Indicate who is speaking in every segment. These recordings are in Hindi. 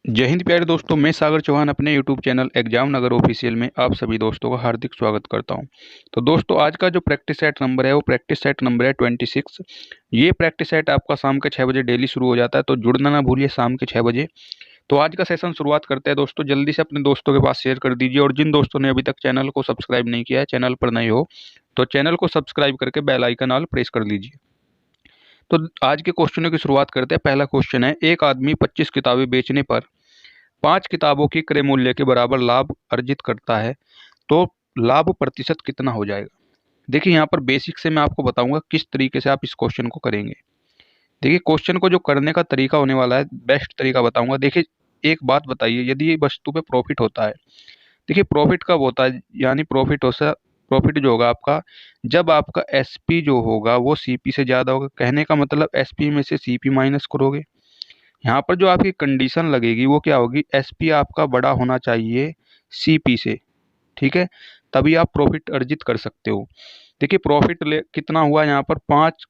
Speaker 1: जय हिंद प्यारे दोस्तों। मैं सागर चौहान अपने यूट्यूब चैनल एग्जाम नगर ऑफिशियल में आप सभी दोस्तों का हार्दिक स्वागत करता हूं। तो दोस्तों, आज का जो प्रैक्टिस सेट नंबर है वो प्रैक्टिस सेट नंबर है 26। ये प्रैक्टिस सेट आपका शाम के 6 बजे डेली शुरू हो जाता है, तो जुड़ना ना भूलिए शाम के 6 बजे। तो आज का सेशन शुरुआत करते हैं दोस्तों। जल्दी से अपने दोस्तों के पास शेयर कर दीजिए, और जिन दोस्तों ने अभी तक चैनल को सब्सक्राइब नहीं किया है, चैनल पर नए हो तो चैनल को सब्सक्राइब करके बेल आइकन ऑल प्रेस कर लीजिए। तो आज के क्वेश्चनों की शुरुआत करते हैं। पहला क्वेश्चन है, एक आदमी 25 किताबें बेचने पर 5 किताबों की क्रय मूल्य के बराबर लाभ अर्जित करता है, तो लाभ प्रतिशत कितना हो जाएगा। देखिए, यहाँ पर बेसिक से मैं आपको बताऊंगा किस तरीके से आप इस क्वेश्चन को करेंगे। देखिए, क्वेश्चन को जो करने का तरीका होने वाला है, बेस्ट तरीका बताऊंगा। देखिए, एक बात बताइए, यदि ये वस्तु पे प्रॉफिट होता है, देखिए प्रॉफिट कब होता है, यानी प्रॉफिट जो होगा आपका, जब आपका एसपी जो होगा वो सीपी से ज्यादा होगा। कहने का मतलब एसपी में से सीपी माइनस करोगे। यहाँ पर जो आपकी कंडीशन लगेगी वो क्या होगी, एसपी आपका बड़ा होना चाहिए सीपी से। ठीक है, तभी आप प्रॉफिट अर्जित कर सकते हो। देखिए, प्रॉफिट कितना हुआ यहाँ पर, 5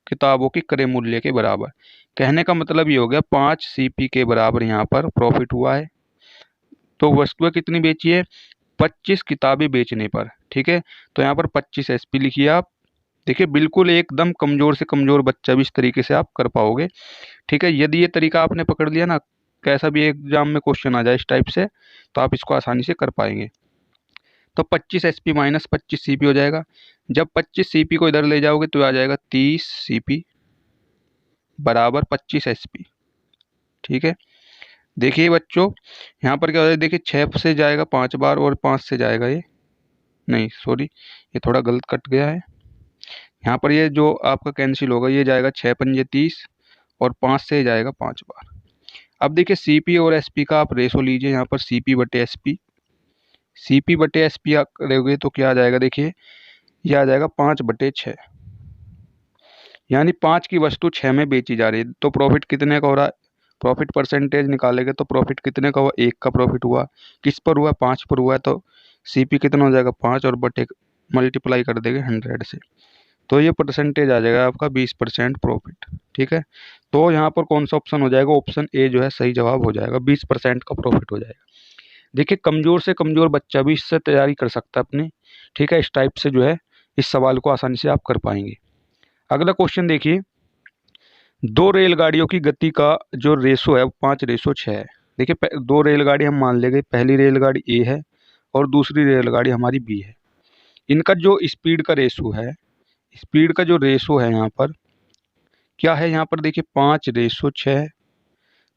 Speaker 1: किताबों की क्रय मूल्य के बराबर। कहने का मतलब ये हो गया 5 सीपी के बराबर यहाँ पर प्रॉफिट हुआ है। तो वस्तुएं कितनी बेची है, 25 किताबें बेचने पर। ठीक है, तो यहाँ पर 25 एसपी लिखिए आप। देखिए, बिल्कुल एकदम कमजोर से कमजोर बच्चा भी इस तरीके से आप कर पाओगे। ठीक है, यदि ये तरीका आपने पकड़ लिया ना, कैसा भी एग्जाम में क्वेश्चन आ जाए इस टाइप से, तो आप इसको आसानी से कर पाएंगे। तो 25 एसपी माइनस 25 सीपी हो जाएगा। जब 25 सीपी को इधर ले जाओगे तो आ जाएगा 30 सीपी बराबर 25 एसपी। ठीक है, देखिए बच्चों, यहाँ पर क्या हो जाएगा, देखिए 6 से जाएगा 5 बार और 5 से जाएगा ये, नहीं सॉरी, ये थोड़ा गलत कट गया है। यहाँ पर ये जो आपका कैंसिल होगा, ये जाएगा 6 पंजे 30 और 5 से जाएगा 5 बार। अब देखिए, सीपी और एसपी का आप रेशो लीजिए। यहाँ पर सीपी बटे एसपी, सीपी बटे एसपी करोगे तो क्या आ जाएगा, देखिए यह आ जाएगा 5/6। यानी 5 की वस्तु 6 में बेची जा रही है, तो प्रॉफिट कितने का हो रहा है। प्रॉफिट परसेंटेज निकालेंगे तो प्रॉफिट कितने का हुआ, 1 का प्रॉफिट हुआ। किस पर हुआ, 5 पर हुआ है, तो सीपी कितना हो जाएगा, 5 और बटे मल्टीप्लाई कर देंगे 100 से, तो ये परसेंटेज आ जाएगा आपका 20% प्रॉफिट। ठीक है, तो यहाँ पर कौन सा ऑप्शन हो जाएगा, ऑप्शन ए जो है सही जवाब हो जाएगा, 20% का प्रॉफिट हो जाएगा। देखिए, कमजोर से कमजोर बच्चा भी इससे तैयारी कर सकता है अपनी। ठीक है, इस टाइप से जो है इस सवाल को आसानी से आप कर पाएंगे। अगला क्वेश्चन देखिए, दो रेलगाड़ियों की गति का जो रेशो है वो 5/6 है। देखिए, दो रेलगाड़ी हम मान लेंगे, पहली रेलगाड़ी ए है और दूसरी रेलगाड़ी हमारी बी है। इनका जो स्पीड का रेशो है, स्पीड का जो रेशो है यहाँ पर क्या है, यहाँ पर देखिए 5/6,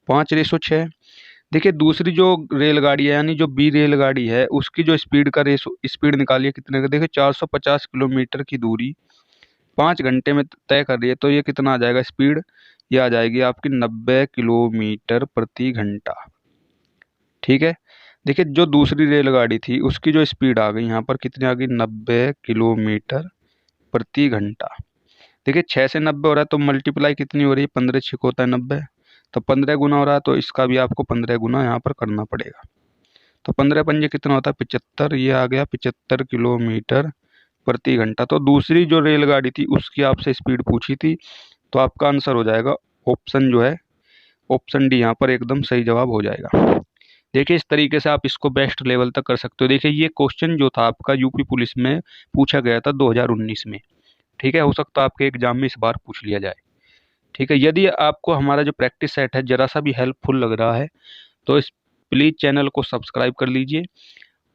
Speaker 1: 5/6। देखिए, दूसरी जो रेलगाड़ी है यानी जो बी रेलगाड़ी है, उसकी जो स्पीड का रेशो, स्पीड निकालिए कितने का। देखिए, 450 किलोमीटर की दूरी 5 घंटे में तय कर रही है, तो ये कितना आ जाएगा स्पीड, ये आ जाएगी आपकी 90 किलोमीटर प्रति घंटा। ठीक है, देखिए जो दूसरी रेलगाड़ी थी उसकी जो स्पीड आ गई यहाँ पर कितनी आ गई, 90 किलोमीटर प्रति घंटा। देखिए, 6 से 90 हो रहा है तो मल्टीप्लाई कितनी हो रही है, 15 6 होता है 90, तो 15 गुना हो रहा है, तो इसका भी आपको 15 गुना यहाँ पर करना पड़ेगा। तो 15 पंजे कितना होता है, 75, ये आ गया 75 किलोमीटर प्रति घंटा। तो दूसरी जो रेलगाड़ी थी उसकी आपसे स्पीड पूछी थी, तो आपका आंसर हो जाएगा ऑप्शन जो है, ऑप्शन डी यहाँ पर एकदम सही जवाब हो जाएगा। देखिए, इस तरीके से आप इसको बेस्ट लेवल तक कर सकते हो। देखिए, ये क्वेश्चन जो था आपका यूपी पुलिस में पूछा गया था 2019 में। ठीक है, हो सकता है आपके एग्जाम में इस बार पूछ लिया जाए। ठीक है, यदि आपको हमारा जो प्रैक्टिस सेट है जरा सा भी हेल्पफुल लग रहा है, तो इस प्लीज़ चैनल को सब्सक्राइब कर लीजिए,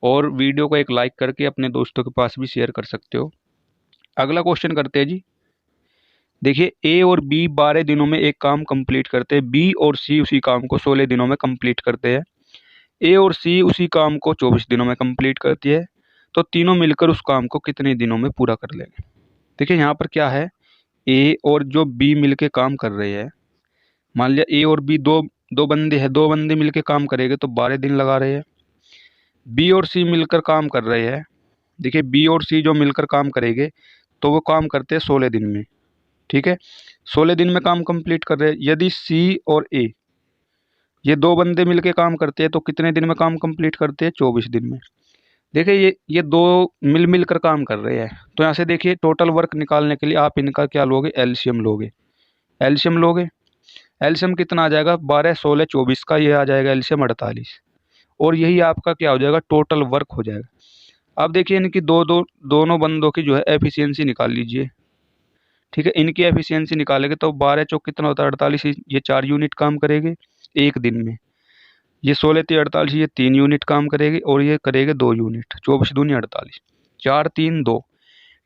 Speaker 1: और वीडियो को एक लाइक करके अपने दोस्तों के पास भी शेयर कर सकते हो। अगला क्वेश्चन करते हैं जी। देखिए, ए और बी 12 दिनों में एक काम कंप्लीट करते हैं, बी और सी उसी काम को 16 दिनों में कंप्लीट करते हैं। ए और सी उसी काम को 24 दिनों में कंप्लीट करती है, तो तीनों मिलकर उस काम को कितने दिनों में पूरा कर लेंगे। देखिए, यहाँ पर क्या है, ए और जो बी मिलके काम कर रहे हैं, मान लिया ए और बी दो दो बंदे हैं, दो बंदे मिलके काम करेंगे तो 12 दिन लगा रहे हैं। बी और सी मिलकर काम कर रहे हैं, देखिए बी और सी जो मिलकर काम करेंगे तो वो काम करते हैं 16 दिन में। ठीक है, 16 दिन में काम कंप्लीट कर रहे हैं। यदि सी और ए ये दो बंदे मिलके काम करते हैं तो कितने दिन में काम कंप्लीट करते हैं, 24 दिन में। देखिए, ये दो मिल कर काम कर रहे हैं, तो यहाँ से देखिए टोटल वर्क निकालने के लिए आप इनका क्या लोगे, एलसीएम लोगे। एलसीएम लोगे, एलसीएम कितना आ जाएगा, 12 16 24 का ये आ जाएगा एलसीएम 48। और यही आपका क्या हो जाएगा, टोटल वर्क हो जाएगा। अब देखिए इनकी दोनों बंदों की जो है एफिशिएंसी निकाल लीजिए। ठीक है, इनकी एफिशिएंसी निकालेंगे तो 12 चौक कितना होता है 48, ये 4 यूनिट काम करेंगे एक दिन में। ये 16 3 48, ये 3 यूनिट काम करेगी और ये करेंगे 2 यूनिट, 24 दूनी 48, 4 3 2,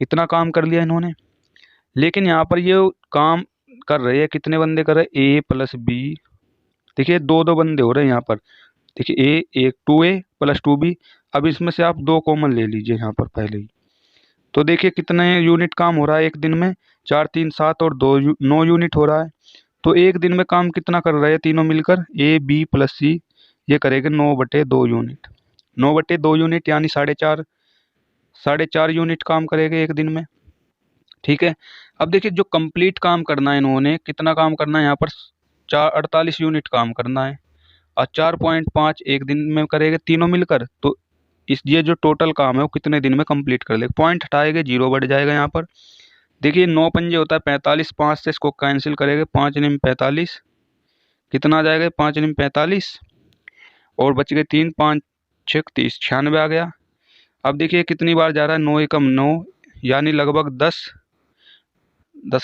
Speaker 1: इतना काम कर लिया इन्होंने। लेकिन यहाँ पर ये काम कर रहे हैं, कितने बंदे कर रहे हैं, ए प्लस बी। देखिए दो दो बंदे हो रहे हैं यहाँ पर। देखिए ए एक 2A प्लस 2B। अब इसमें से आप 2 कॉमन ले लीजिए यहाँ पर पहले ही। तो देखिए कितने यूनिट काम हो रहा है एक दिन में, 4 3 7 और 9 यूनिट हो रहा है। तो एक दिन में काम कितना कर रहे हैं तीनों मिलकर, ए बी प्लस सी, ये करेंगे 9/2 यूनिट। 9/2 यूनिट यानी 4.5 यूनिट काम करेंगे एक दिन में। ठीक है, अब देखिए जो कंप्लीट काम करना है इन्होंने, कितना काम करना है यहाँ पर, 48 यूनिट काम करना है। और 4.5 एक दिन में करेंगे तीनों मिलकर, तो इस ये जो टोटल काम है वो कितने दिन में कंप्लीट कर लेगा। पॉइंट हटाएंगे, 0 बढ़ जाएगा यहाँ पर। देखिए 9 पंजे होता है 45, 5 से इसको कैंसिल करेंगे, 5 निम 45, कितना आ जाएगा, 5 निम 45 और बच गए 3 5 6 30, 96 आ गया। अब देखिए कितनी बार जा रहा है, 9 एकम 9 यानी लगभग 10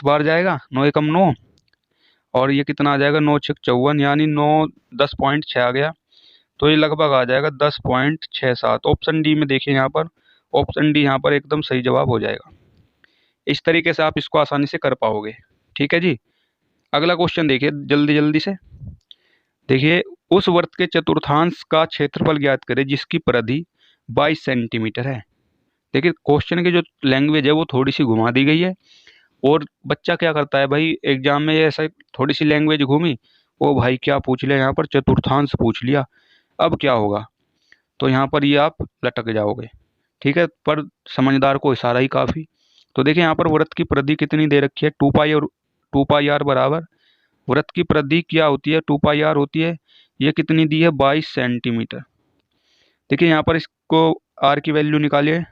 Speaker 1: बार जाएगा, 9 एकम 9। और ये कितना आ जाएगा, 9 6 54 यानी 9 10.6 आ गया। तो ये लगभग आ जाएगा 10.67। ऑप्शन डी में देखिए यहाँ पर, ऑप्शन डी यहाँ पर एकदम सही जवाब हो जाएगा। इस तरीके से आप इसको आसानी से कर पाओगे। ठीक है जी, अगला क्वेश्चन देखिए जल्दी जल्दी से। देखिए उस वृत्त के चतुर्थांश का क्षेत्रफल ज्ञात करें जिसकी परिधि 22 सेंटीमीटर है। देखिए क्वेश्चन की जो लैंग्वेज है वो थोड़ी सी घुमा दी गई है। और बच्चा क्या करता है भाई, एग्जाम में ऐसा थोड़ी सी लैंग्वेज घूमी, ओ भाई क्या पूछ लिया यहाँ पर, चतुर्थांश पूछ लिया, अब क्या होगा। तो यहाँ पर ये आप लटक जाओगे। ठीक है, पर समझदार को इशारा ही काफ़ी। तो देखिए यहाँ पर वृत्त की परिधि कितनी दे रखी है, 2 पाई और 2 पाई r बराबर, वृत्त की परिधि क्या होती है, 2 पाई r होती है। ये कितनी दी है, 22 सेंटीमीटर। देखिए यहाँ पर इसको r की वैल्यू निकालिए,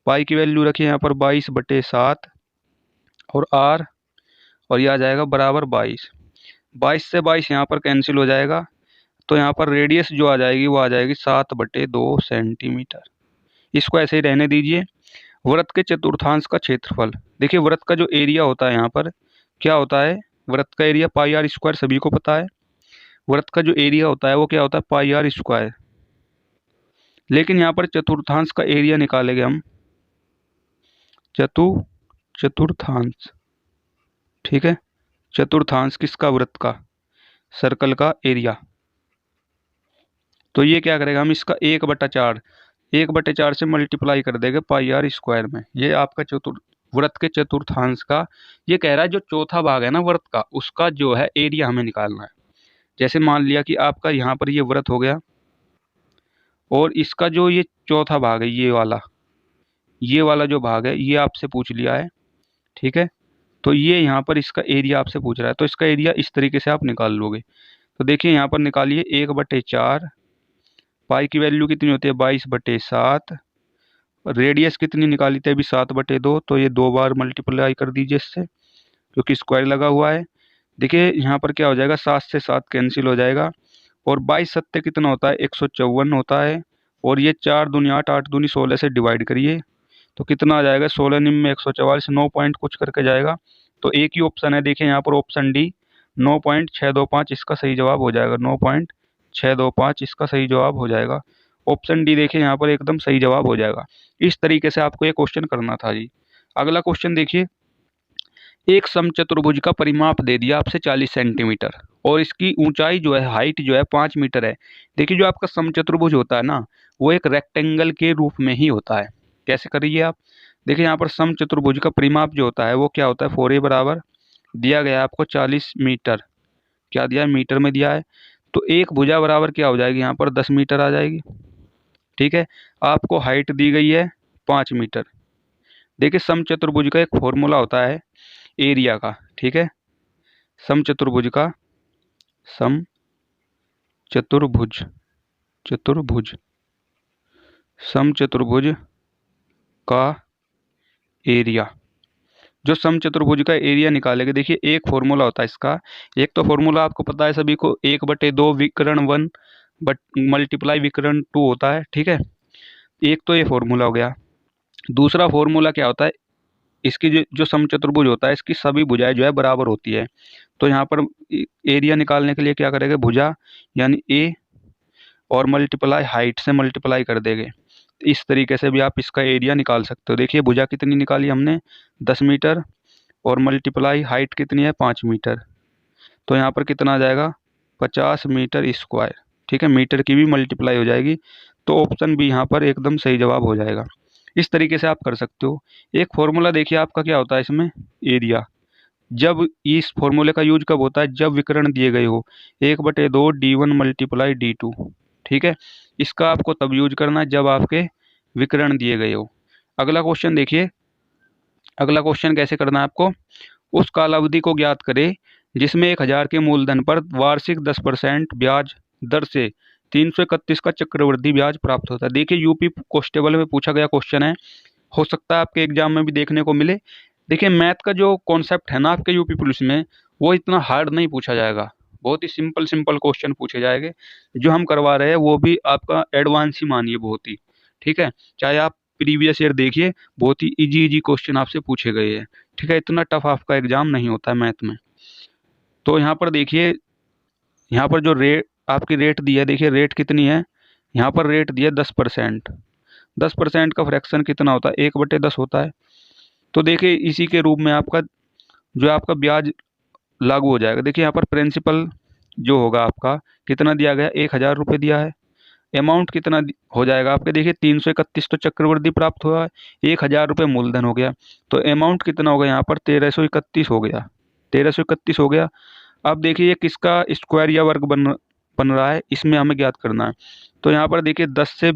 Speaker 1: पाई की वैल्यू रखिए यहाँ पर 22/7 और r, और ये आ जाएगा बराबर 22। 22 से 22 यहाँ पर कैंसिल हो जाएगा। तो यहाँ पर रेडियस जो आ जाएगी वो आ जाएगी 7/2 सेंटीमीटर। इसको ऐसे ही रहने दीजिए। वृत्त के चतुर्थांश का क्षेत्रफल, देखिए वृत्त का जो एरिया होता है यहाँ पर क्या होता है, वृत्त का एरिया πr² सभी को पता है। वृत्त का जो एरिया होता है वो क्या होता है, πr²। लेकिन यहाँ पर चतुर्थांश का एरिया निकालेंगे हम, चतुर्थांश। ठीक है, चतुर्थांश किसका, वृत्त का, सर्कल का एरिया। तो ये क्या करेगा, हम इसका 1/4 से मल्टीप्लाई कर देंगे πr² में। ये आपका वृत्त के चतुर्थांश का, ये कह रहा है जो चौथा भाग है ना वृत्त का, उसका जो है एरिया हमें निकालना है। जैसे मान लिया कि आपका यहाँ पर ये वृत्त हो गया और इसका जो ये चौथा भाग है, ये वाला जो भाग है ये आपसे पूछ लिया है। ठीक है, तो ये यहाँ पर इसका एरिया आपसे पूछ रहा है, तो इसका एरिया इस तरीके से आप निकाल लोगे। तो देखिए यहाँ पर निकालिए 1/4, पाई की वैल्यू कितनी होती है 22/7, रेडियस कितनी निकाली थी अभी 7/2, तो ये 2 बार मल्टीप्लाई कर दीजिए इससे, क्योंकि स्क्वायर लगा हुआ है। देखिए यहाँ पर क्या हो जाएगा, 7 से 7 कैंसिल हो जाएगा, और 22 सत्ते कितना होता है, 154 होता है। और ये 4 दूनी 8, 8 दूनी 16 से डिवाइड करिए, तो कितना आ जाएगा, 16 निम में 144, 9 पॉइंट कुछ करके जाएगा। तो एक ही ऑप्शन है, देखिए यहाँ पर ऑप्शन डी, 9.625 इसका सही जवाब हो जाएगा, 9.625 इसका सही जवाब हो जाएगा। ऑप्शन डी देखिए यहाँ पर एकदम सही जवाब हो जाएगा। इस तरीके से आपको ये क्वेश्चन करना था जी। अगला क्वेश्चन देखिए, एक समचतुर्भुज का परिमाप दे दिया आपसे 40 सेंटीमीटर और इसकी ऊंचाई जो है, हाइट जो है 5 मीटर है। देखिए जो आपका समचतुर्भुज होता है ना, वो एक रेक्टेंगल के रूप में ही होता है। कैसे करिए आप, देखिए यहाँ पर समचतुर्भुज का परिमाप जो होता है वो क्या होता है, 4a बराबर दिया गया है आपको 40 मीटर, क्या दिया है, मीटर में दिया है। तो एक भुजा बराबर क्या हो जाएगी, यहाँ पर 10 मीटर आ जाएगी। ठीक है, आपको हाइट दी गई है 5 मीटर। देखिए समचतुर्भुज का एक फॉर्मूला होता है एरिया का। ठीक है, समचतुर्भुज का, समचतुर्भुज, समचतुर्भुज का एरिया, जो समचतुर्भुज का एरिया निकालेंगे, देखिए एक फॉर्मूला होता है इसका। एक तो फॉर्मूला आपको पता है सभी को, 1/2 विकर्ण 1 बट मल्टीप्लाई विकर्ण 2 होता है, ठीक है। एक तो ये फॉर्मूला हो गया। दूसरा फॉर्मूला क्या होता है, इसकी जो समचतुर्भुज होता है इसकी सभी भुजाएं जो है बराबर होती है। तो यहाँ पर एरिया निकालने के लिए क्या करेंगे, भुजा यानी ए और मल्टीप्लाई हाइट से मल्टीप्लाई कर देंगे। इस तरीके से भी आप इसका एरिया निकाल सकते हो। देखिए भुजा कितनी निकाली हमने, 10 मीटर, और मल्टीप्लाई हाइट कितनी है, 5 मीटर। तो यहाँ पर कितना आ जाएगा, 50 मीटर स्क्वायर, ठीक है। मीटर की भी मल्टीप्लाई हो जाएगी, तो ऑप्शन भी यहाँ पर एकदम सही जवाब हो जाएगा। इस तरीके से आप कर सकते हो। एक फॉर्मूला देखिए आपका क्या होता है इसमें, एरिया। जब इस फॉर्मूले का यूज कब होता है, जब विकर्ण दिए गए हो, 1/2 D1 मल्टीप्लाई D2, ठीक है। इसका आपको तब यूज करना है जब आपके विकर्ण दिए गए हो। अगला क्वेश्चन देखिए, अगला क्वेश्चन कैसे करना है आपको, उस कालावधि को ज्ञात करें जिसमें 1000 के मूलधन पर वार्षिक 10% ब्याज दर से 331 का चक्रवृद्धि ब्याज प्राप्त होता है। देखिए यूपी कांस्टेबल में पूछा गया क्वेश्चन है, हो सकता है आपके एग्जाम में भी देखने को मिले। देखिए मैथ का जो कॉन्सेप्ट है ना आपके यूपी पुलिस में, वो इतना हार्ड नहीं पूछा जाएगा, बहुत ही सिंपल सिंपल क्वेश्चन पूछे जाएंगे। जो हम करवा रहे हैं वो भी आपका एडवांस ही मानिए, बहुत ही, ठीक है। चाहे आप प्रीवियस ईयर देखिए, बहुत ही इजी इजी क्वेश्चन आपसे पूछे गए हैं, ठीक है। इतना टफ आपका एग्जाम नहीं होता है मैथ में। तो यहाँ पर देखिए, यहाँ पर जो रेट आपकी रेट दी है, देखिए रेट कितनी है, यहाँ पर रेट दी है 10%। 10% का फ्रैक्शन कितना होता है, 1/10 होता है। तो देखिए इसी के रूप में आपका जो आपका ब्याज लागू हो जाएगा। देखिए यहाँ पर प्रिंसिपल जो होगा आपका कितना दिया गया, 1000 रुपये दिया है। अमाउंट कितना हो जाएगा आपके, देखिए 331 तो चक्रवृद्धि प्राप्त हुआ है, 1000 रुपये मूलधन हो गया, तो अमाउंट कितना होगा यहाँ पर, 1331 हो गया, 1331 हो गया। अब देखिए ये किसका स्क्वायर या वर्ग बन रहा है, इसमें हमें ज्ञात करना है। तो यहाँ पर देखिए 10 से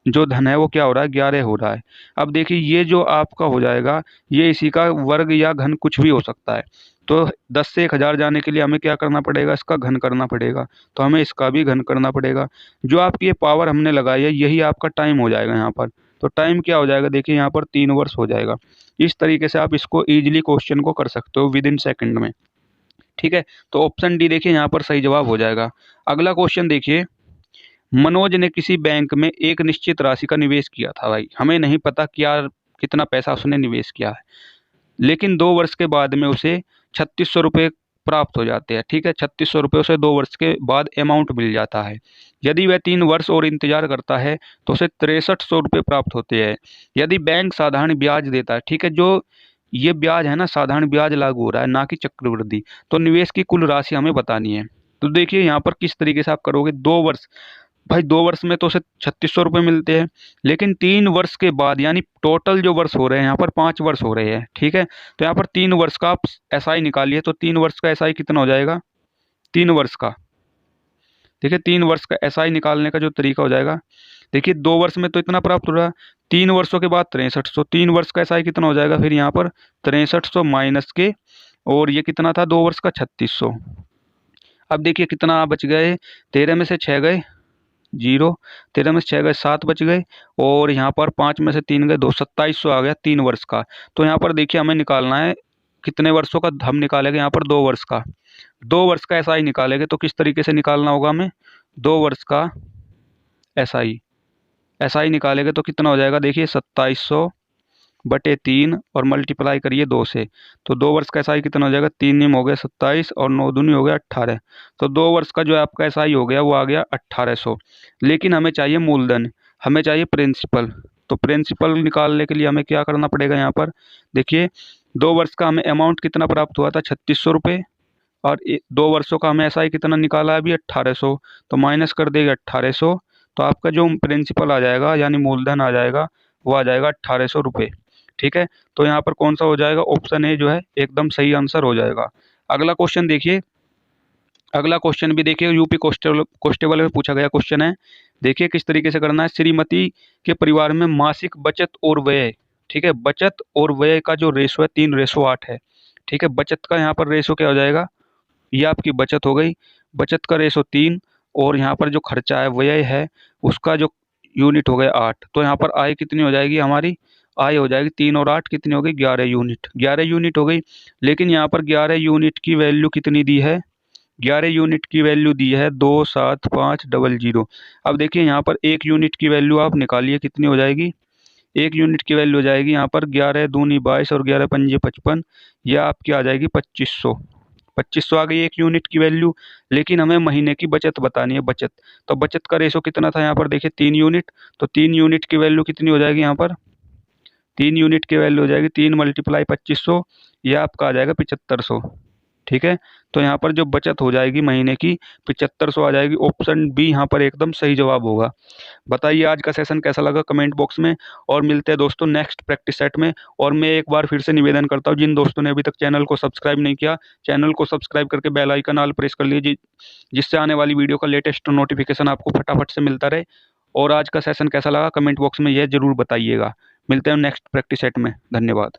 Speaker 1: जो धन है वो क्या हो रहा है, 11 हो रहा है। अब देखिए ये जो आपका हो जाएगा, ये इसी का वर्ग या घन कुछ भी हो सकता है। तो 10 से 1000 जाने के लिए हमें क्या करना पड़ेगा, इसका घन करना पड़ेगा, तो हमें इसका भी घन करना पड़ेगा। जो आपकी ये पावर हमने लगाई है यही आपका टाइम हो जाएगा यहाँ पर। तो टाइम क्या हो जाएगा, देखिए यहाँ पर 3 वर्ष हो जाएगा। इस तरीके से आप इसको ईजिली क्वेश्चन को कर सकते हो विद इन सेकेंड में, ठीक है। तो ऑप्शन डी देखिए यहाँ पर सही जवाब हो जाएगा। अगला क्वेश्चन देखिए, मनोज ने किसी बैंक में एक निश्चित राशि का निवेश किया था। भाई हमें नहीं पता क्या कितना पैसा उसने निवेश किया है, लेकिन 2 वर्ष के बाद में उसे 3600 रुपये प्राप्त हो जाते हैं, ठीक है। 3600 रुपये उसे 2 वर्ष के बाद अमाउंट मिल जाता है। यदि वह 3 वर्ष और इंतजार करता है तो उसे 6300 रुपये प्राप्त होते हैं। यदि बैंक साधारण ब्याज देता है, ठीक है, जो ये ब्याज है ना, साधारण ब्याज लागू हो रहा है ना कि चक्रवृद्धि, तो निवेश की कुल राशि हमें बतानी है। तो देखिए यहाँ पर किस तरीके से आप करोगे, 2 वर्ष, भाई 2 वर्ष में तो उसे 3600 रुपये मिलते हैं, लेकिन 3 वर्ष के बाद यानी टोटल जो वर्ष हो रहे हैं यहाँ पर 5 वर्ष हो रहे हैं, ठीक है। तो यहाँ पर 3 वर्ष का आप SI निकालिए, तो 3 वर्ष का SI कितना हो जाएगा, 3 वर्ष का, देखिए 3 वर्ष का SI निकालने का जो तरीका हो जाएगा, देखिए 2 वर्ष में तो इतना प्राप्त हो रहा है, 3 वर्षों के बाद 6300, 3 वर्ष का SI कितना हो जाएगा फिर यहाँ पर 6300 माइनस के, और ये कितना था 2 वर्ष का 3600। अब देखिए कितना बच गए, 13 में से 6 गए 0, 13 में से 6 गए 7 बच गए, और यहाँ पर 5 में से 3 गए 2, 2700 आ गया 3 वर्ष का। तो यहाँ पर देखिए हमें निकालना है कितने वर्षों का, हम निकालेंगे यहाँ पर 2 वर्ष का, 2 वर्ष का SI निकालेंगे। तो किस तरीके से निकालना होगा हमें, 2 वर्ष का SI निकालेंगे तो कितना हो जाएगा, देखिए 2700/3 और मल्टीप्लाई करिए 2 से, तो 2 वर्ष का SI कितना हो जाएगा, 3 निम हो गया 27 और 9 दूनी हो गया 18। तो 2 वर्ष का जो आपका SI हो गया वो आ गया 1800। लेकिन हमें चाहिए मूलधन, हमें चाहिए प्रिंसिपल। तो प्रिंसिपल निकालने के लिए हमें क्या करना पड़ेगा, यहाँ पर देखिए 2 वर्ष का हमें अमाउंट कितना प्राप्त हुआ था 3600 रुपये, और 2 वर्षों का हमें SI कितना निकाला है अभी 1800, तो माइनस कर देगा 1800। तो आपका जो प्रिंसिपल आ जाएगा यानी मूलधन आ जाएगा वो आ जाएगा 1800 रुपये, ठीक है। तो यहाँ पर कौन सा हो जाएगा, ऑप्शन ए जो है एकदम सही आंसर हो जाएगा। अगला क्वेश्चन देखिए, अगला क्वेश्चन भी देखिए यूपी कांस्टेबल में पूछा गया क्वेश्चन है। देखिए किस तरीके से करना है, श्रीमती के परिवार में मासिक बचत और व्यय, ठीक है, बचत और व्यय का जो रेशो है 3:8 है, ठीक है। बचत का यहाँ पर रेशो क्या हो जाएगा, ये आपकी बचत हो गई, बचत का रेशो 3, और यहाँ पर जो खर्चा है व्यय है उसका जो यूनिट हो गया 8। तो यहाँ पर आय कितनी हो जाएगी हमारी, आय हो जाएगी 3 और 8 कितनी हो गई 11 यूनिट, 11 यूनिट हो गई। लेकिन यहाँ पर 11 यूनिट की वैल्यू कितनी दी है, 11 यूनिट की वैल्यू दी है 27500। अब देखिए यहाँ पर 1 यूनिट की वैल्यू आप निकालिए कितनी हो जाएगी, 1 यूनिट की वैल्यू हो जाएगी यहाँ पर 11 दूनी 22 और 11 पंजे 55, यह आपकी आ जाएगी 2500। 2500 आ गई 1 यूनिट की वैल्यू। लेकिन हमें महीने की बचत बतानी है, बचत। तो बचत का रेशो कितना था यहाँ पर देखिए 3 यूनिट, तो 3 यूनिट की वैल्यू कितनी हो जाएगी यहाँ पर, 3 यूनिट की वैल्यू हो जाएगी 3 मल्टीप्लाई 2500, यह आपका आ जाएगा 7500। ठीक है, तो यहाँ पर जो बचत हो जाएगी महीने की 7500 आ जाएगी। ऑप्शन बी यहाँ पर एकदम सही जवाब होगा। बताइए आज का सेशन कैसा लगा कमेंट बॉक्स में, और मिलते हैं दोस्तों नेक्स्ट प्रैक्टिस सेट में। और मैं एक बार फिर से निवेदन करता हूँ, जिन दोस्तों ने अभी तक चैनल को सब्सक्राइब नहीं किया, चैनल को सब्सक्राइब करके बेल आइकन ऑल प्रेस कर लीजिए, जिससे आने वाली वीडियो का लेटेस्ट नोटिफिकेशन आपको फटाफट से मिलता रहे। और आज का सेशन कैसा लगा कमेंट बॉक्स में यह जरूर बताइएगा। मिलते हैं नेक्स्ट प्रैक्टिस सेट में, धन्यवाद।